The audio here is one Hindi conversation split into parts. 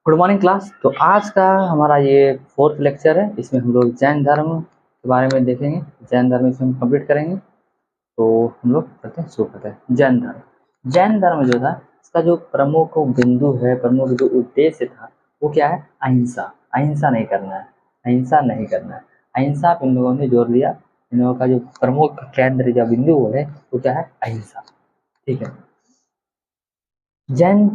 Good morning class. तो आज का हमारा ये फोर्थ लेक्चर है। इसमें हम लोग जैन धर्म के बारे में देखेंगे। जैन धर्म इसमें हम कंप्लीट करेंगे। तो हम लोग करते हैं, शुरू करते हैं। जैन धर्म, जैन धर्म जो था इसका जो प्रमुख बिंदु है, प्रमुख जो उद्देश्य था वो क्या है? अहिंसा। अहिंसा नहीं करना है, अहिंसा नहीं करना है। अहिंसा पे इन लोगों ने जोर दिया। इन लोगों का जो प्रमुख केंद्र या बिंदु है वो क्या है? अहिंसा। ठीक है। जैन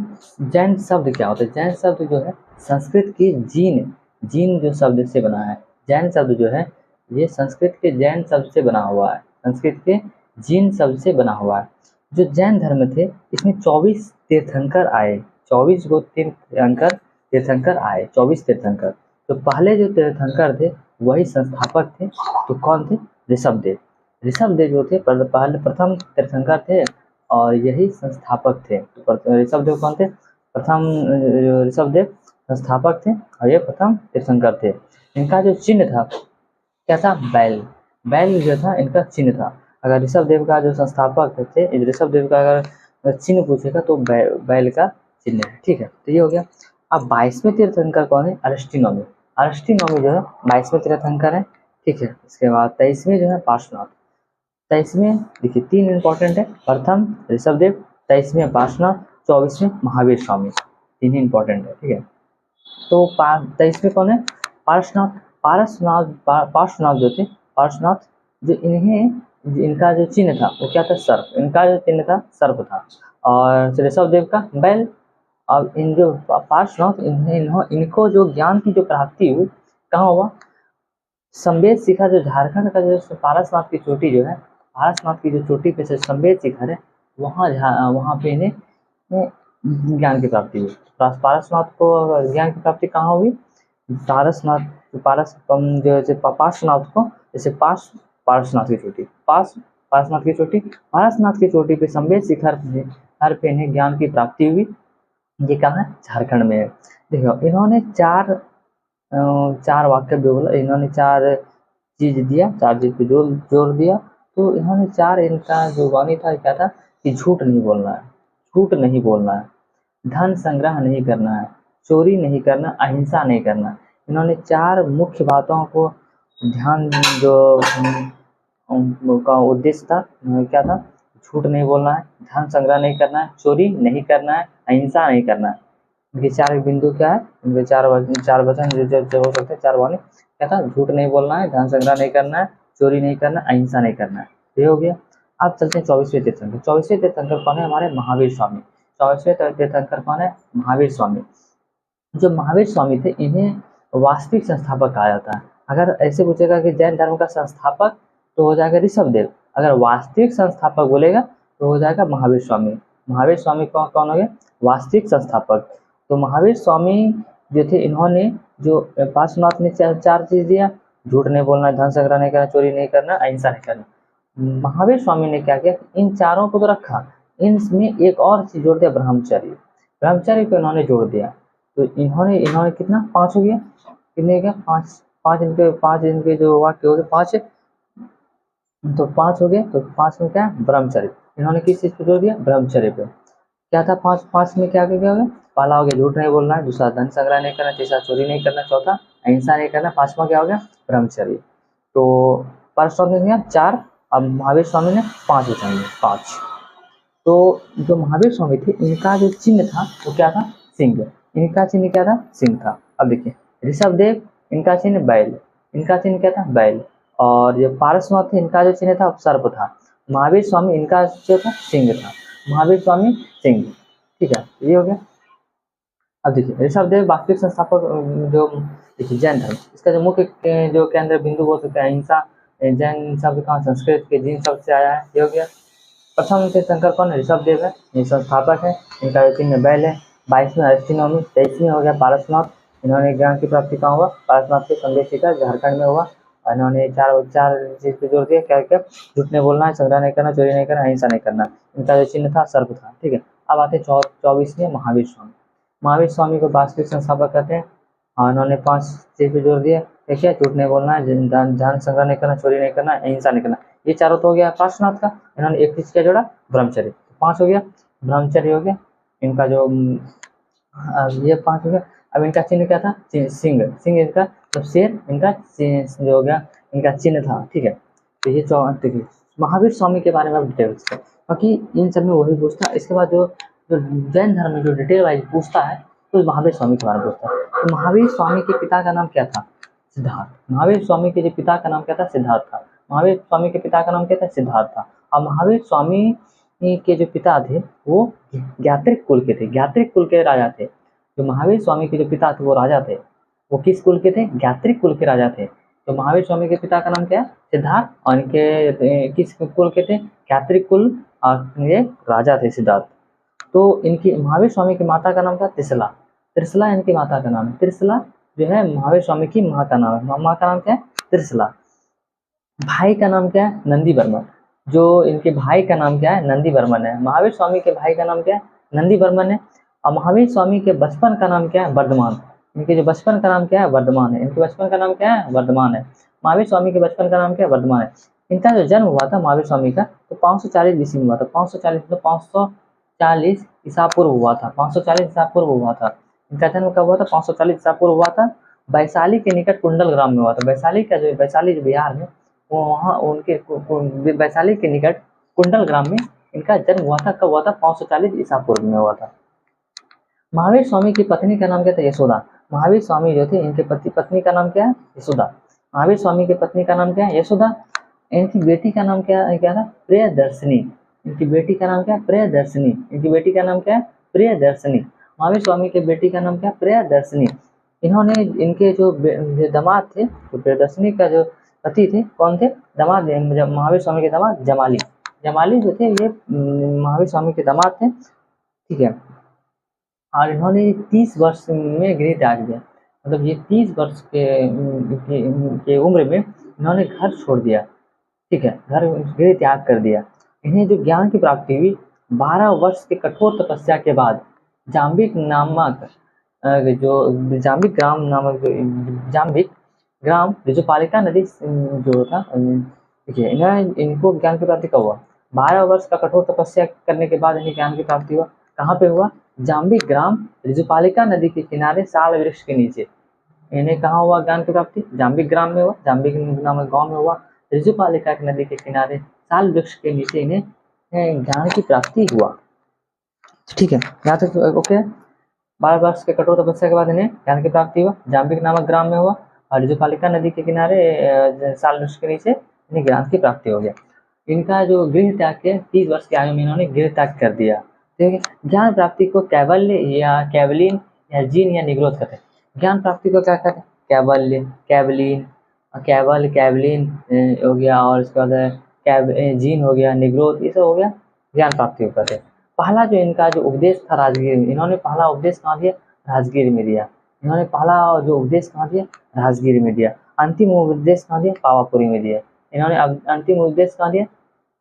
जैन शब्द क्या होता है? जैन शब्द जो है संस्कृत की जीन जीन जो शब्द से बना है। जैन शब्द जो है ये संस्कृत के जैन शब्द से बना हुआ है, संस्कृत के जीन शब्द से बना हुआ है। जो जैन धर्म थे इसमें 24 तीर्थंकर आए, 24 गो तीर्थंकर आए, 24 तीर्थंकर। तो पहले जो तीर्थंकर थे वही संस्थापक थे। तो कौन थे? ऋषभदेव। ऋषभदेव जो थे पहले प्रथम तीर्थंकर थे और यही संस्थापक थे। ऋषभदेव कौन थे? प्रथम ऋषभदेव संस्थापक थे और ये प्रथम तीर्थंकर थे। इनका जो चिन्ह था क्या था? बैल। बैल जो था इनका चिन्ह था। अगर ऋषभदेव का जो संस्थापक थे, ऋषभदेव का अगर चिन्ह पूछेगा तो बैल का चिन्ह है। ठीक है, तो ये हो गया। अब 22वें तीर्थंकर कौन है? अरस्टिनोमी। अरस्टिनोमी जो है 22वें तीर्थंकर है। ठीक है, इसके बाद 23वें जो है पार्श्वनाथ। 23वें देखिए, 3 इंपॉर्टेंट है। प्रथम ऋषभदेव, 23वें पार्श्वनाथ, 24वें महावीर स्वामी। 3 ही इंपॉर्टेंट है। ठीक है, तो 23वें कौन है? पार्श्वनाथ। पार्श्वनाथ जो थे, पार्श्वनाथ जो इनका जो चिन्ह था वो क्या था? सर्प। इनका जो चिन्ह था सर्प था। और ऋषभदेव का बैल। अब इन जो पार्श्वनाथ इनको जो ज्ञान की जो प्राप्ति हुई कहाँ हुआ? संवेद शिखर, जो झारखंड का जो पारसनाथ की चोटी जो है, पारसनाथ की जो चोटी पे से संवेद शिखर है, वहाँ पे इन्हें ज्ञान की प्राप्ति हुई। पारसनाथ को ज्ञान की प्राप्ति कहाँ हुई? पारसनाथ पार्श्वनाथ को जैसे पार्श्वनाथ की चोटी, पार्श्वनाथ की चोटी, पारसनाथ की चोटी पे संवेद शिखर हर पे इन्हें ज्ञान की प्राप्ति हुई। ये कहाँ है? झारखंड में है। देखो, इन्होंने चार वाक्य बोला, इन्होंने 4 चीज दिया, 4 चीज पे जोर दिया। तो इन्होंने 4, इनका जो वाणी था क्या था कि झूठ नहीं बोलना है, झूठ नहीं बोलना है, धन संग्रह नहीं करना है, चोरी नहीं करना, अहिंसा नहीं करना। इन्होंने 4 मुख्य बातों को ध्यान जो का उद्देश्य था क्या था? झूठ नहीं बोलना है, धन संग्रह नहीं करना है, चोरी नहीं करना है, अहिंसा नहीं करना है। इनके 4 बिंदु क्या है? इनके 4 वचन जो हो सकते हैं, 4 वाणी क्या था? झूठ नहीं बोलना है, धन संग्रह नहीं करना है, चोरी नहीं करना, अहिंसा नहीं करना है। ये हो गया। अब चलते हैं 24वें तीर्थंकर। 24वें तीर्थंकर कौन है? हमारे महावीर स्वामी। 24वें तीर्थंकर कौन है? महावीर स्वामी। जो महावीर स्वामी थे इन्हें वास्तविक संस्थापक कहा जाता है। अगर ऐसे पूछेगा कि जैन धर्म का संस्थापक, तो हो जाएगा ऋषभदेव। अगर वास्तविक संस्थापक बोलेगा तो हो जाएगा महावीर स्वामी। महावीर स्वामी कौन हो गए? वास्तविक संस्थापक। तो महावीर स्वामी जो थे, इन्होंने जो पार्श्वनाथ ने 4 चीज दिया, झूठ नहीं बोलना, धन संग्रह नहीं करना, चोरी नहीं करना, अहिंसा नहीं करना। महावीर स्वामी ने क्या किया? इन चारों को तो रखा, इनमें एक और चीज जोड़ दिया, ब्रह्मचर्य। ब्रह्मचर्य को इन्होंने जोड़ दिया। तो इन्होंने कितना? 5 हो गया। कितने हो गया? 5। 5 इनके जो वाक्य हो गए 5 है। तो 5 हो गए। तो 5 में क्या है? ब्रह्मचर्य। इन्होंने किस चीज पे जोड़ दिया? ब्रह्मचर्य पे। क्या था? 5 में क्या क्या हो गया? पहला हो गया झूठ नहीं बोलना, दूसरा धन संग्रह नहीं करना, तीसरा चोरी नहीं करना, चौथा अहिंसा नहीं करना, 5वां क्या हो गया? ब्रह्मचर्य। तो परसों ने 4, अब महावीर स्वामी ने 5 बचाएंगे, 5। तो जो महावीर स्वामी थे इनका जो चिन्ह था वो क्या था? सिंह। इनका चिन्ह क्या था? सिंह था। अब देखिए, ऋषभदेव इनका चिन्ह बैल, इनका चिन्ह क्या था? बैल। और जो पारसनाथ थे इनका जो चिन्ह था सर्प था। महावीर स्वामी इनका जो था सिंह था। महावीर स्वामी सिंह। ठीक है, ये हो गया। अब देखिए, ऋषभदेव वास्तविक संस्थापक। जो देखिए जैन धर्म, इसका जो मुख्य जो केंद्र बिंदु बोल सकते हैं अहिंसा। जैन शब्द कहाँ? संस्कृत के जीन शब्द से आया है। ये हो गया। प्रथम तीर्थंकर कौन है? ऋषभदेव है, ये संस्थापक है। इनका चिन्ह बैल है। 22वें अरस्टिनोमी, 23वें हो गया पारसनाथ। इन्होंने ज्ञान की प्राप्ति कहाँ हुआ? पारसनाथ के संदेश शिखर झारखंड में हुआ। इन्होंने चार चीज पे जोर दिया, क्या क्या? झूठ नहीं बोलना, संग्रह नहीं करना, चोरी नहीं करना, अहिंसा नहीं करना। इनका जो चिन्ह था सर्प था। ठीक है, अब आते 24वें महावीर स्वामी। महावीर स्वामी को वास्तविक संस्थापक कहते हैं। और इन्होंने 5 चीज पे जोर दिया, क्या? झूठ नहीं बोलना, धन संग्रह नहीं करना, चोरी नहीं करना, अहिंसा नहीं करना। ये चारों तो हो गया पार्श्वनाथ का। इन्होंने एक चीज क्या जोड़ा? ब्रह्मचर्य। 5 हो गया, ब्रह्मचर्य हो गया। इनका जो ये 5 हो गया। अब इनका चिन्ह क्या था, सिंह, सिंह इनका तो शेर इनका जो हो गया इनका चिन्ह था, ठीक है। तो ये देखिए महावीर स्वामी के बारे में डिटेल्स है, बाकी इन सब में वही पूछता है। इसके बाद जो जो जैन धर्म में जो डिटेल वाइज पूछता है तो महावीर स्वामी के बारे में पूछता है। तो महावीर स्वामी के पिता का नाम क्या था, सिद्धार्थ। महावीर स्वामी के जो पिता का नाम क्या था, सिद्धार्थ था। महावीर स्वामी के पिता का नाम क्या था, सिद्धार्थ था। और महावीर स्वामी के जो पिता थे वो ज्ञात्रिक कुल के थे, ज्ञात्रिक कुल के राजा थे। जो महावीर स्वामी के जो पिता थे वो राजा थे, वो किस कुल के थे, ज्ञात्रिक कुल के राजा थे। तो महावीर स्वामी के पिता का नाम क्या है, सिद्धार्थ, और इनके किस कुल के थे, ज्ञात्रिक कुल, और ये राजा थे सिद्धार्थ। तो इनकी महावीर स्वामी की माता का नाम था त्रिशला, त्रिशला इनकी माता का नाम है। त्रिशला जो है महावीर स्वामी की माँ का नाम है, माँ का नाम क्या है, त्रिशला। भाई का नाम क्या है, नंदी वर्मन। जो इनके भाई का नाम क्या है, नंदी वर्मन है। महावीर स्वामी के भाई का नाम क्या है, नंदी वर्मन है। और महावीर स्वामी के बचपन का नाम क्या है, वर्धमान। इनके जो बचपन का नाम क्या है, वर्धमान है। इनके बचपन का नाम क्या है, वर्धमान है। महावीर स्वामी के बचपन का नाम क्या है, वर्धमान है। इनका जो जन्म हुआ था महावीर स्वामी का तो 540 ईस्वी में हुआ था। 540 मतलब 540 ईसा पूर्व हुआ था, 540 ईसा पूर्व हुआ था। इनका जन्म कब हुआ था, 540 ईसा पूर्व हुआ था। वैशाली के निकट कुंडल ग्राम में हुआ था। वैशाली का जो वैशाली जो बिहार में, वो वहाँ उनके वैशाली के निकट कुंडल ग्राम में इनका जन्म हुआ था। कब हुआ था, 540 ईसा पूर्व में हुआ था। महावीर स्वामी की पत्नी का नाम क्या था, यशोदा। महावीर स्वामी जो थे इनके पत्नी का नाम क्या है, यशोदा। महावीर स्वामी की पत्नी का नाम क्या है, यशोदा। इनकी बेटी का नाम क्या क्या था, प्रियदर्शनी। इनकी बेटी का नाम क्या है, प्रियदर्शनी। इनकी बेटी का नाम क्या है, प्रियदर्शनी। महावीर स्वामी के बेटी का नाम क्या है, प्रियदर्शनी। इन्होंने इनके जो दामाद थे, तो प्रियदर्शनी का जो पति थे कौन थे, दामाद, महावीर स्वामी के दामाद जमाली। जमाली जो थे ये महावीर स्वामी के दामाद थे, ठीक है। और इन्होंने 30 वर्ष में गृह त्याग दिया, मतलब ये 30 वर्ष के उम्र में इन्होंने घर छोड़ दिया, ठीक है, घर गृह त्याग कर दिया। इन्हें जो ज्ञान की प्राप्ति हुई 12 वर्ष के कठोर तपस्या के बाद जाम्बिक नामक जो जाम्बिक ग्राम नामक जो जाम्बिक ग्राम रिजुपालिका नदी जो था, देखिए इनको ज्ञान की प्राप्ति कब हुआ, 12 वर्ष का कठोर तपस्या करने के बाद इन्हें ज्ञान की प्राप्ति हुआ। कहाँ पे हुआ, जाम्बिक ग्राम रिजुपालिका नदी के किनारे साल वृक्ष के नीचे। इन्हें कहाँ हुआ ज्ञान की प्राप्ति, जाम्बिक ग्राम में हुआ, जाम्बिक नामक गांव में हुआ, रिजुपालिका नदी के किनारे साल वृक्ष के नीचे इन्हें ज्ञान की प्राप्ति हुआ, ठीक है। यहाँ तक ओके। 12 वर्ष के कठोर तपस्या के बाद इन्हें ज्ञान की प्राप्ति हुआ, जाम्बिक नामक ग्राम में हुआ, और रिजुपालिका नदी के किनारे साल वृक्ष के नीचे इन्हें ज्ञान की प्राप्ति हो गया। इनका जो गृह त्याग के 30 वर्ष की आयु में इन्होंने गृह त्याग कर दिया, ठीक है। ज्ञान प्राप्ति को कैवल्य या कैवलिन या जीन या निग्रोध कहते हैं। ज्ञान प्राप्ति को क्या कहते हैं, कैवल्य, कैवलिन, कैवल, कैवलिन हो गया, और उसके बाद जीन हो गया, निग्रोध, ये सब हो गया ज्ञान प्राप्ति को कहते हैं। पहला जो इनका जो उपदेश था राजगीर में, इन्होंने पहला उपदेश कहाँ दिया, राजगीर में दिया। इन्होंने पहला जो उपदेश कहाँ दिया, राजगीर में दिया। अंतिम उपदेश कहाँ दिया, पावापुरी में दिया। इन्होंने अंतिम उपदेश कहाँ दिया,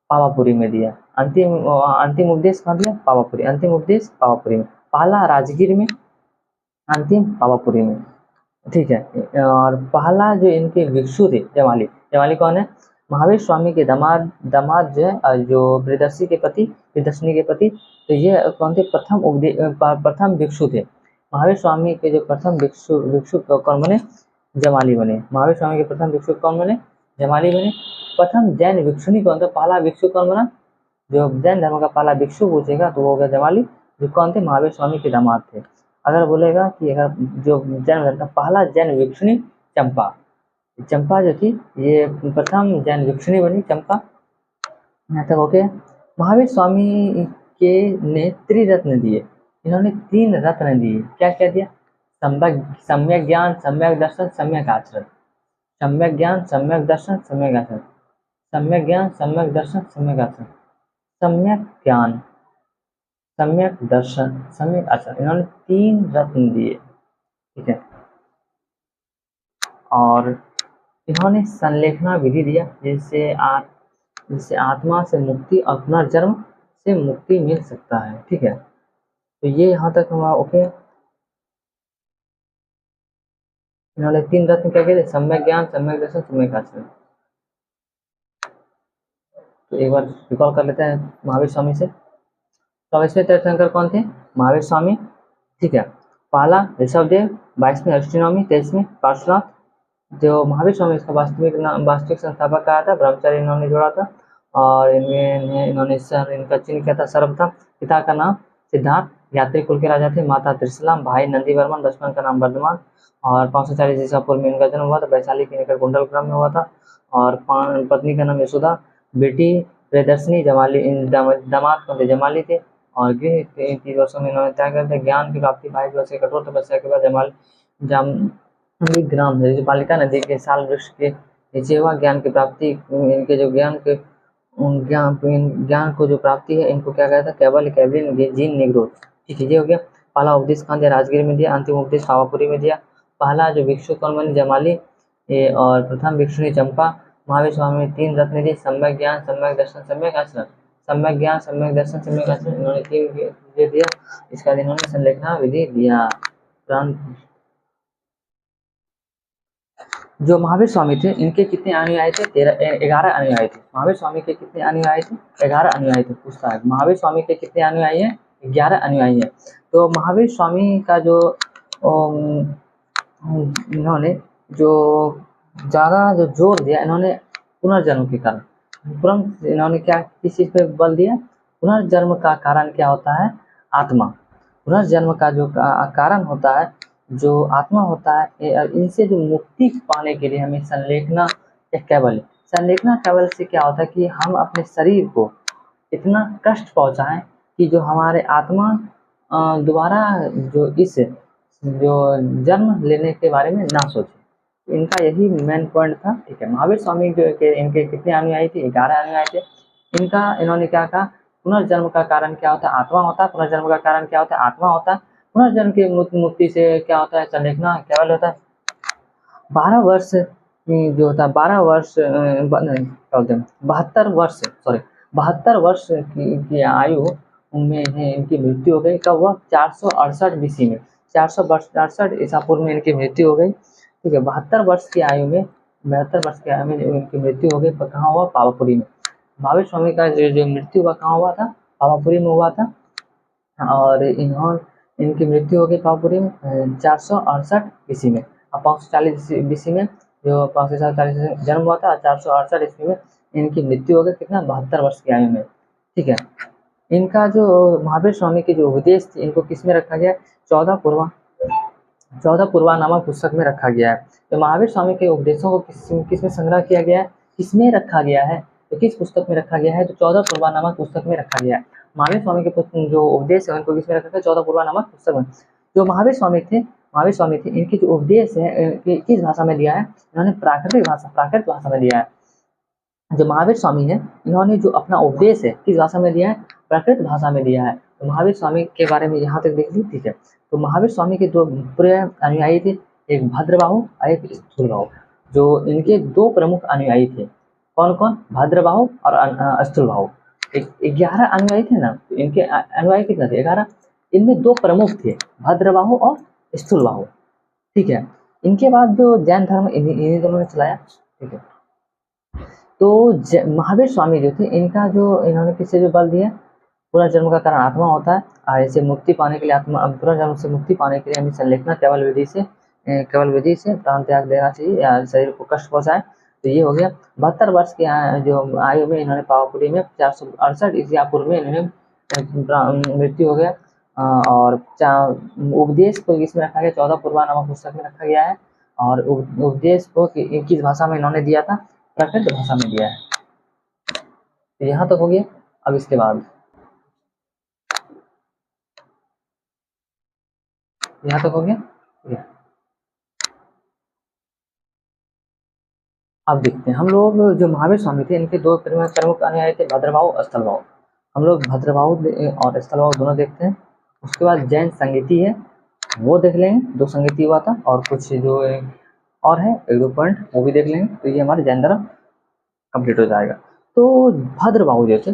पावापुरी में दिया। अंतिम उपदेश कहाँ दिया, पावापुरी। अंतिम उपदेश पावापुरी में, पहला राजगीर में, अंतिम पावापुरी में, ठीक है। और पहला जो इनके भिक्षु थे जमाली, जमाली कौन है, महावीर स्वामी के दामाद, दामाद जो है जो प्रियदर्शी के पति, प्रियदर्शनी के पति, तो ये कौन थे, प्रथम भिक्षु थे। महावीर स्वामी के जो प्रथम भिक्षु कौन बने, जमाली बने। महावीर स्वामी के प्रथम भिक्षु कौन बने, जमाली बने। प्रथम जैन भिक्षुनी कौन था, पहला भिक्षु कौन बना, जो जैन धर्म का पहला भिक्षु पूछेगा तो वो हो गया जमाली, जो कौन थे, महावीर स्वामी के दामाद थे। अगर बोलेगा कि अगर जो जैन धर्म का पहला जैन भिक्षुनी चंपा, चंपा जो थी ये प्रथम जैन भिक्षुनी बनी, चंपा। यहाँ तक ओके। महावीर स्वामी के ने त्रिरत्न दिए, इन्होंने 3 रत्न दिए। क्या क्या दिया, सम्यक ज्ञान, सम्यक दर्शन, सम्यक आचरण। सम्यक ज्ञान, सम्यक दर्शन, सम्यक आचरण। सम्यक ज्ञान, सम्यक दर्शन, सम्यक आचरण। सम्यक ज्ञान, सम्यक दर्शन, सम्यक आचरण, इन्होंने 3 रत्न दिए, ठीक है। और इन्होंने संलेखना विधि दिया, जिससे आत्मा से मुक्ति और पुनर्जन्म से मुक्ति मिल सकता है, ठीक है। तो ये यहाँ तक हमारा ओके। इन्होंने 3 रत्न क्या कहते, सम्यक ज्ञान, सम्यक दर्शन, सम्यक आचरण। तो एक बार रिकॉल कर लेते हैं महावीर स्वामी से। तो इसमें तीर्थंकर कौन थे, महावीर स्वामी, ठीक है। पहला ऋषभदेव, 22वीं अष्टनवमी, 23वीं पार्श्वनाथ। जो महावीर स्वामी इसका वास्तविक संस्थापक कहा था, ब्रह्मचारी इन्होंने जोड़ा था। और इन्होंने सर इनका चिन्ह क्या था, सर्प था। पिता का नाम सिद्धार्थ, यात्री कुल के राजा थे। माता त्रिशला, भाई नंदी वर्मन, बचपन का नाम वर्धमान। और 540 ईसा पूर्व में इनका जन्म हुआ था, वैशाली के निकट कुंडलग्राम में हुआ था। और पत्नी का नाम यशोदा, बेटी प्रियदर्शनी, दामाद कौन थे, जमाली थे। और गृह 30 वर्षों में इन्होंने त्याग कर दिया। ज्ञान की प्राप्ति 22 वर्ष की कठोर तपस्या के बाद ग्राम है, बालिका नदी के साल वृक्ष के नीचे हुआ। ज्ञान की प्राप्ति, इनके जो ज्ञान को जो प्राप्ति है, इनको क्या कहता है, केवल केवलिन जीन निग्रोध। ठीक है, ये हो गया। पहला उपदेश कहाँ दिया, राजगीर में दिया। अंतिम उपदेश पावापुरी में दिया। पहला जो भिक्षु कौन बनी, जमाली। और प्रथम भिक्षुणी चंपा। महावीर स्वामी ने 3 रत्न दिए, सम्यक ज्ञान, सम्यक दर्शन, सम्यक आचरण। सम्यक ज्ञान, सम्यक दर्शन, सम्यक आचरण, इन्होंने 3 दिया। इसका इन्होंने संलेखना विधि दिया। जो महावीर स्वामी थे, इनके कितने अनुयायी थे, 11 अनुयायी थे। महावीर स्वामी के कितने अनुयायी थे, 11 अनुयायी थे। पूछता है महावीर स्वामी के कितने अनुयायी हैं, 11 अनुयायी हैं। तो महावीर स्वामी का जो इन्होंने जो ज़्यादा जो जोर दिया, इन्होंने पुनर्जन्म के कारण, तुरंत इन्होंने क्या, किस चीज़ पे बल दिया, पुनर्जन्म का कारण क्या होता है, आत्मा। पुनर्जन्म का जो कारण होता है, जो आत्मा होता है, इनसे जो मुक्ति पाने के लिए हमें संलेखना या कैवल्य, संलेखना कैवल्य से क्या होता है कि हम अपने शरीर को इतना कष्ट पहुंचाएं कि जो हमारे आत्मा दोबारा जो इस जो जन्म लेने के बारे में ना सोचे। इनका यही मेन पॉइंट था। ठीक है, महावीर स्वामी जो इनके कितने अनुयायी थे, 11 अनुयायी थे। इन्होंने क्या कहा, पुनर्जन्म का कारण क्या होता है, आत्मा होता है। पुनर्जन्म का कारण क्या होता है, आत्मा होता है। पुनर्जन्म की मुक्ति से क्या होता है, संलेखना केवल होता है। 12 वर्ष जो होता है, 12 वर्ष क्या बोलते हैं, 72 वर्ष की आयु में इनकी मृत्यु हो गई। कब हुआ, 468 बीसी में, 468 ईसा पूर्व में इनकी मृत्यु हो गई। ठीक है, 72 वर्ष की आयु में इनकी मृत्यु हो गई। कहाँ हुआ, पावापुरी में। महावीर स्वामी का जो मृत्यु हुआ कहाँ हुआ था, पावापुरी में हुआ था। और इनकी मृत्यु हो गई पावापुरी में 468 बीसी में। और 540 बीसी में, जो 540 जन्म हुआ था, 468 ईस्वी में इनकी मृत्यु हो गई। कितना, 72 वर्ष की आयु में। ठीक है, इनका जो महावीर स्वामी के जो उपदेश थे, इनको किस में रखा गया है, 14 पूर्वा नामक पुस्तक में रखा गया है। तो महावीर स्वामी के उपदेशों को किस में संग्रह किया गया है, किसमें रखा गया है, तो किस पुस्तक में रखा गया है, तो 14 पूर्वा नामक पुस्तक में रखा गया है। महावीर स्वामी के जो उपदेश है, उनको किसमें रखा गया, 14 पूर्वा नामक पुस्तक में। जो महावीर स्वामी थे, इनके जो उपदेश है, किस भाषा में दिया है, इन्होंने प्राकृत भाषा में दिया है। जो महावीर स्वामी है, इन्होंने जो अपना उपदेश है, किस भाषा में दिया है, प्राकृत भाषा में दिया है। तो महावीर स्वामी के बारे में यहाँ तक देख ली। ठीक है, तो महावीर स्वामी के 2 पूरे अनुयायी थे, एक भद्रबाहु और एक स्थूलबाहु। जो इनके 2 प्रमुख अनुयायी थे, कौन कौन, भद्रबाहु और स्थूलबाहु। 11 अनुयायी थे ना, तो इनके अनुयायी कितने थे, 11। इनमें 2 प्रमुख थे, भद्रबाहु और स्थूलबाहु। ठीक है, इनके बाद जो जैन धर्म इन्हीं दोनों ने चलाया। ठीक है, तो महावीर स्वामी जो थे, इनका जो इन्होंने किससे जो बल दिया, पुनर्जन्म का कारण आत्मा होता है। ऐसे मुक्ति पाने के लिए, पुनर्जन्म से मुक्ति पाने के लिए हमें संलेखना केवल विधि से प्राण त्याग देना चाहिए या शरीर को कष्ट पहुंचाए। तो ये हो गया। 72 वर्ष की जो आयु में इन्होंने पावापुरी में 468 ईसा पूर्व में इन्होंने मृत्यु हो गया। और उपदेश को इसमें रखा गया, 14 पूर्वा नामक पुस्तक में रखा गया है। और उपदेश को किस भाषा में इन्होंने दिया था, प्राकृत भाषा में दिया है। तो यहाँ तक हो गया। अब इसके बाद यहाँ तक हो गया। अब देखते हैं हम लोग, जो महावीर स्वामी थे, इनके 2 प्रमुख अनुयायी थे, भद्रबाहु और स्थलबाहु। हम लोग भद्रबाहु और स्थलबाहु दोनों देखते हैं। उसके बाद जैन संगीति है, वो देख लेंगे, 2 संगीति हुआ था। और कुछ जो और है 1-2 पॉइंट, वो भी देख लेंगे। तो ये हमारे जैन धर्म कंप्लीट हो जाएगा। तो भद्रबाहु जो थे,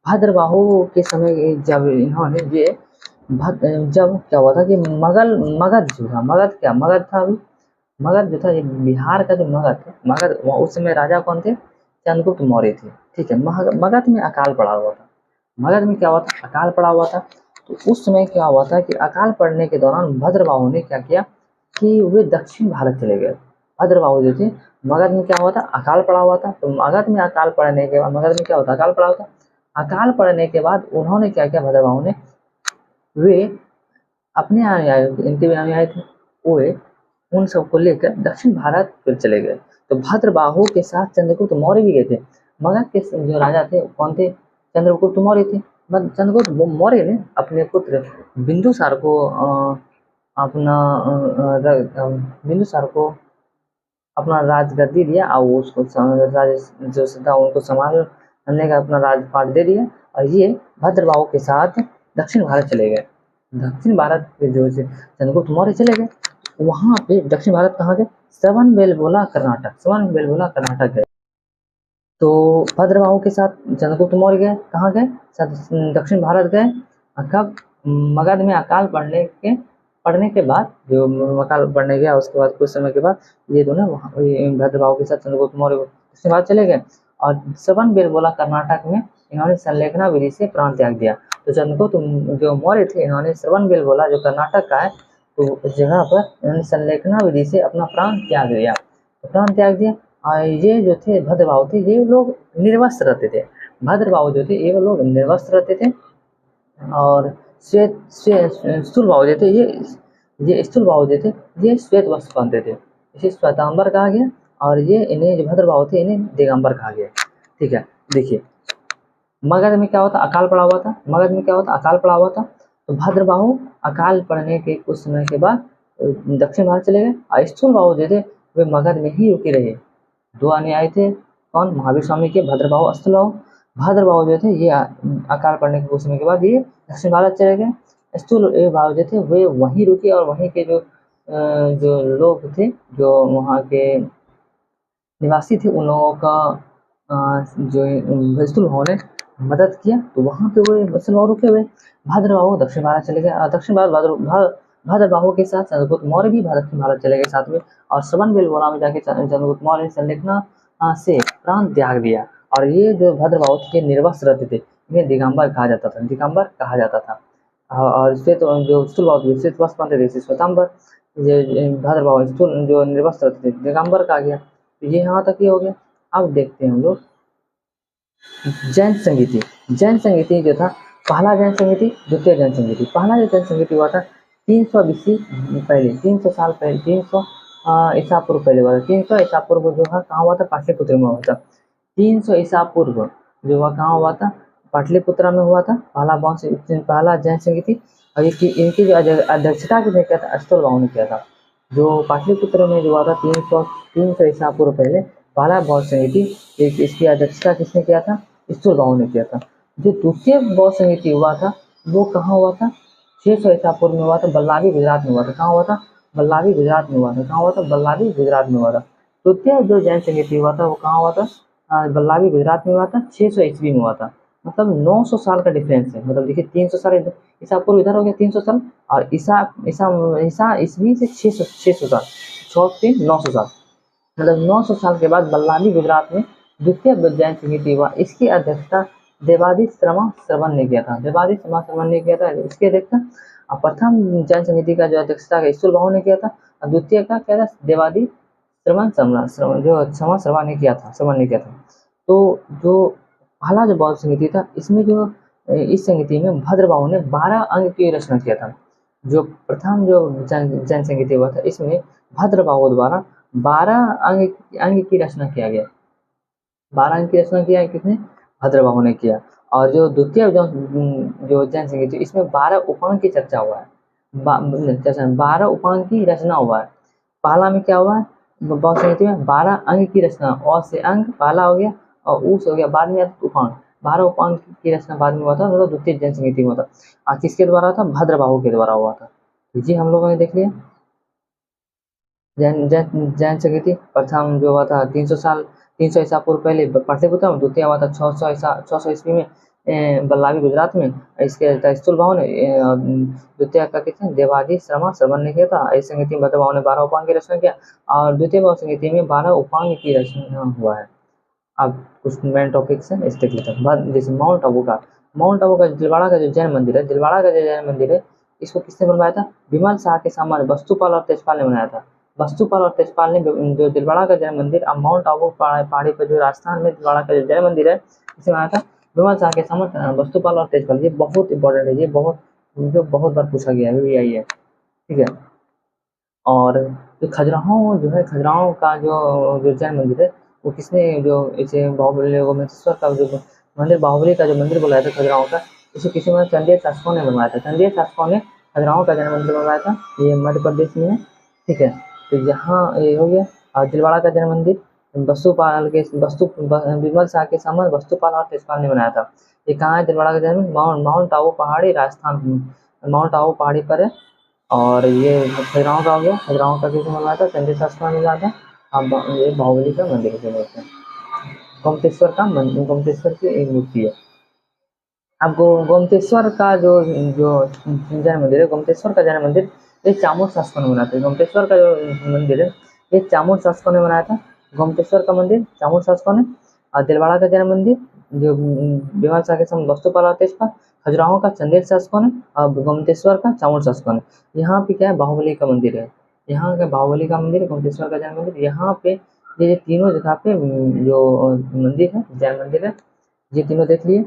भद्रबाहु के समय जब इन्होंने ये जब क्या हुआ था कि मगध जो था, मगध था अभी, मगध जो था, ये बिहार का जो मगध उस समय राजा कौन थे, चंद्रगुप्त मौर्य थे। ठीक है, मगध में अकाल पड़ा हुआ था। मगध में क्या हुआ था, अकाल पड़ा हुआ था। तो उस समय क्या हुआ था कि अकाल पड़ने के दौरान भद्रबाहु ने क्या किया कि वे दक्षिण भारत चले गए। भद्रबाहु जो थे, मगध में क्या हुआ था, अकाल पड़ा हुआ था। तो मगध में अकाल पड़ने के बाद, मगध में क्या होता, अकाल पड़ा हुआ था। अकाल पड़ने के बाद उन्होंने क्या किया, भद्रबाहु ने, वे अपने यहाँ आए, इनके भी यहाँ आए थे, वे उन सबको लेकर दक्षिण भारत फिर चले गए। तो भद्रबाहु के साथ चंद्रगुप्त मौर्य भी गए थे। मगध के जो राजा थे कौन थे, चंद्रगुप्त मौर्य थे। चंद्रगुप्त मौर्य ने अपने पुत्र बिंदुसार को अपना बिंदुसार को अपना राजगद्दी दिया और उसको जो था उनको संभालने का अपना राजपाट दे दिया। और ये भद्रबाहु के साथ दक्षिण भारत चले गए। दक्षिण भारत के जो चंद्रगुप्त मौर्य चले गए, वहाँ पे दक्षिण भारत कहाँ गए, श्रवणबेलगोला कर्नाटक, श्रवणबेलगोला कर्नाटक गए। तो भद्रबाहु के साथ चंद्रगुप्त मौर्य गए, कहाँ गए, दक्षिण भारत गए। कब, मगध में अकाल पड़ने के बाद, जो अकाल पड़ने गया उसके बाद कुछ समय के बाद ये दोनों भद्रबाहु के साथ चंद्रगुप्त मौर्य दक्षिण भारत चले गए। और श्रवणबेलगोला कर्नाटक में इन्होंने संलेखना विधि से प्राण त्याग दिया। तो चंद्रगुप्त जो मौर्य थे, इन्होंने श्रवणबेलगोला जो कर्नाटक का है, तो उस जगह पर इन्होंने संलेखना विधि से अपना प्राण त्याग दिया, प्राण त्याग दिया। और ये जो थे भद्रबाहु थे, ये लोग निर्वस्त्र रहते थे। भद्रबाहु जो थे ये लोग निर्वस्त्र रहते थे। और स्थूलबाहु जो थे, ये स्थूलबाहु जो थे, ये श्वेत वस्त्र पहनते थे, इसे श्वेतांबर कहा गया। और ये इन्हें जो भद्रबाहु थे, इन्हें दिगंबर कहा गया। ठीक है, देखिए मगध में क्या होता, अकाल पड़ा हुआ था। मगध में क्या होता, अकाल पड़ा हुआ था। तो भद्रबाहु अकाल पड़ने के कुछ समय के बाद दक्षिण भारत चले गए। और स्थूलबाहु जो थे वे मगध में ही रुके रहे। दो अनुयायी थे, कौन, महावीर स्वामी के, भद्रबाहु, स्थूलबाहु। भद्रबाहु जो थे ये अकाल पड़ने के कुछ समय के बाद ये दक्षिण भारत चले गए। स्थूलबाहु जो थे वे वहीं रुके और वहीं के जो लोग थे, जो वहाँ के निवासी थे, उन लोगों का जो स्थूलबाहु ने मदद किया। तो वहाँ पे वो स्थूलबाहु रुके हुए। भद्रबाहु दक्षिण भारत चले गए। दक्षिण भारत भद्रबाहु के साथ चंद्रगुप्त मौर्य भी दक्षिण भारत चले गए साथ में। और श्रवणबेलगोला में जाके चंद्रगुप्त मौर्य ने संलेखना से प्राण त्याग दिया। और ये जो भद्रबाहु थे निर्वस्त्र रहते थे, इन्हें दिगंबर कहा जाता था, दिगंबर कहा जाता था। और श्वेत जो स्थूलबाहु श्वेत वस्त्र पहनते थे, श्वेतांबर। ये भद्रबाहु स्थूल जो निर्वस्त्र रहते थे, दिगंबर कहा गया। तो ये यहाँ तक ये हो गया। अब देखते हैं हम लोग जैन संगीति। जैन संगीति जो था, पहला जैन संगीति, द्वितीय जैन संगीति। पहला जो जैन संगीति हुआ था 300 BC पहले, 300 साल पहले, 300 ईसा पूर्व पहले हुआ था। 300 ईसा पूर्व जो है कहाँ हुआ था, पाटलिपुत्र में हुआ था। 300 ईसा पूर्व जो हुआ कहाँ हुआ था, पाटलिपुत्र में हुआ था पहला जैन संगीति। और इनकी जो अध्यक्षता किसने किया था, स्थूलबाहु ने किया था। जो पाटलिपुत्र में जो हुआ था 300 ईसा पूर्व पहले पहला बौद्ध संगीति, इसकी अध्यक्षता किसने किया था, स्थूलबाहु ने किया था। जो द्वितीय बौद्ध संगीति हुआ था वो कहाँ हुआ था, 600 ईसा पूर्व में हुआ था, बल्लावी गुजरात में हुआ था। कहाँ हुआ था, बल्लावी गुजरात में हुआ था। कहाँ हुआ था, बल्लावी गुजरात में हुआ था। द्वितीय जो जैन संगीति हुआ था वो कहाँ हुआ था, बल्लावी गुजरात में हुआ था, 600 ईस्वी में हुआ था। मतलब 900 साल का डिफरेंस है। मतलब देखिए 300 साल ईसा पूर्व इधर हो गया 300 साल, और ईसा ईस्वी से 600 साल, 6 से 900 साल, मतलब 900 साल के बाद बल्लावी गुजरात में द्वितीय जैन संगीति हुआ। इसकी अध्यक्षता देवादी श्रमा श्रवण ने किया था। देवादी श्रमा श्रवण ने किया था इसकी अध्यक्षता। प्रथम जैन संगीति का जो अध्यक्षता स्थूलबाहु ने किया था, और द्वितीय का क्या था, देवादी श्रवण श्रवण ने किया था। तो जो पहला जो बौद्ध संगीति था, इसमें जो इस संगीति में भद्रबाहु ने 12 अंग की रचना किया था। जो प्रथम जो जैन संगीति हुआ था, इसमें भद्रबाहु द्वारा 12 अंग की रचना किया गया। 12 अंग की रचना किया है किसने, भद्रबाहु ने किया। और जो द्वितीय जो जैन संगीति, इसमें 12 उपांग की चर्चा हुआ है, 12 उपांग की रचना हुआ है। पहला में क्या हुआ है, बौद्ध संगीति में 12 अंग की रचना, अ से अंग पहला हो गया, और ऊ से हो गया, बाद में उपांग, 12 उपांग की रचना बाद में हुआ था, मतलब द्वितीय जैन संगीति हुआ था। और किसके द्वारा था, भद्रबाहु के द्वारा हुआ था। जी हम लोगों ने देख लिया जैन संगीति। प्रथम जो हुआ था 300 ईसा पूर्व पहले पाटलिपुत्र में, द्वितीय हुआ था 600 ईस्वी में बल्लावी गुजरात में। इसके स्थूलबाहु ने द्वितीय का किसने, देवादी श्रवण ने किया था। इस संगीति में भद्रबाहु ने 12 उपांग की रचना किया, और द्वितीय बौद्ध संगीति में 12 उपांग की रचना हुआ है। अब कुछ मेन टॉपिक्स है, इस देख लेते हैं। जैसे माउंट आबू का माउंट आबू का दिलवाड़ा का जो जैन मंदिर है, दिलवाड़ा का जो जैन मंदिर है, इसको किसने बनवाया था? विमल शाह के सामंत वस्तुपाल और तेजपाल ने बनाया था। वस्तुपाल और तेजपाल ने जो दिलवाड़ा का जैन मंदिर अब माउंट आबू पहाड़ी पर जो राजस्थान में दिलवाड़ा का जो जैन मंदिर है, इसे बनाया था विमल शाह के सामंत वस्तुपाल और तेजपाल। ये बहुत इंपॉर्टेंट है, ये बहुत बार पूछा गया है, अभी आई है, ठीक है। और जो खजुराहो जो है, खजुराहो का जो जैन मंदिर है, वो किसने जो इसे बाहुबली गोमेश्वर का जो मंदिर, बाहुबली का जो मंदिर बोला था खजुराहो का, इसे किसी में चंदेल शासकों ने बनवाया था। चंदेल शासकों ने खजुराहो का जैन मंदिर बनवाया था, ये मध्य प्रदेश में है, ठीक है। तो यहाँ ये हो गया। और दिलवाड़ा का जैन मंदिर वस्तुपाल के विमल शाह के सामंत वस्तुपाल और तेजपाल ने बनाया था। ये कहाँ है दिलवाड़ा का जैन मंदिर? माउंट आबू पहाड़ी, राजस्थान, माउंट आबू पहाड़ी पर है। और ये खजुराहो का हो गया, खजुराहो का किसने बनवाया था? चंदेल शासकों ने मिला था। अब ये बाहुबली का मंदिर है, बोलते हैं गोमतेश्वर का मंदिर, गोमतेश्वर की एक मूर्ति है। अब गोमतेश्वर का जो जो जैन मंदिर है, गोमतेश्वर का जैन मंदिर ये चामुर शासकों ने बनाया था। गोमतेश्वर का जो मंदिर है, ये चामुर शासकों ने बनाया था। गोमतेश्वर का मंदिर चामुर शासकों ने, और दिलवाड़ा का जैन मंदिर जो विमल शाह के समय वस्तुपाल और तेजपाल, खजुराहो का चंदेल शासकों ने, और गोमतेश्वर का चामुर शासकों ने। यहाँ पे क्या है? बाहुबली का मंदिर है। यहाँ का बाहुबली का मंदिर, गोमतेश्वर का जैन मंदिर, यहाँ पे ये तीनों जगह पे जो मंदिर है, जैन मंदिर है, ये तीनों देख लिए।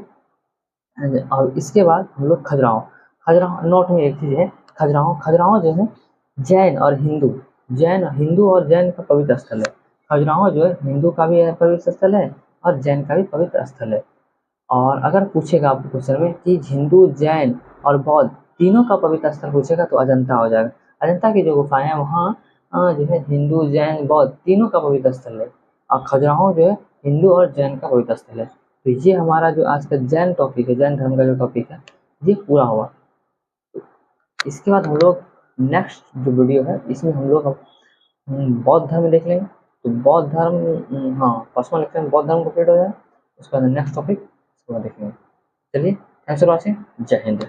और इसके बाद हम लोग खजुराहो, खजुराहो नोट में एक चीज़ है, खजुराहो, खजुराहो जो है जैन और हिंदू, हिंदू और जैन का पवित्र स्थल है। खजुराहो जो है हिंदू का भी पवित्र स्थल है और जैन का भी पवित्र स्थल है। और अगर पूछेगा आपको क्वेश्चन में कि हिंदू, जैन और बौद्ध तीनों का पवित्र स्थल पूछेगा तो अजंता हो जाएगा। अजंता की जो गुफाएं हैं वहाँ जो है हिंदू, जैन, बौद्ध तीनों का पवित्र स्थल है। और खजुराहो जो है हिंदू और जैन का पवित्र स्थल है। तो ये हमारा जो आज का जैन टॉपिक है, जैन धर्म का जो टॉपिक है, ये पूरा हुआ। इसके बाद हम लोग नेक्स्ट जो वीडियो है इसमें हम लोग बौद्ध धर्म देख लेंगे। तो बौद्ध धर्म, हाँ, फर्स्ट लेक्चर में बौद्ध धर्म कंप्लीट हो जाए, उसके बाद नेक्स्ट टॉपिक उसके बाद देखेंगे। चलिए, थैंक्स फॉर वॉचिंग, जय हिंद।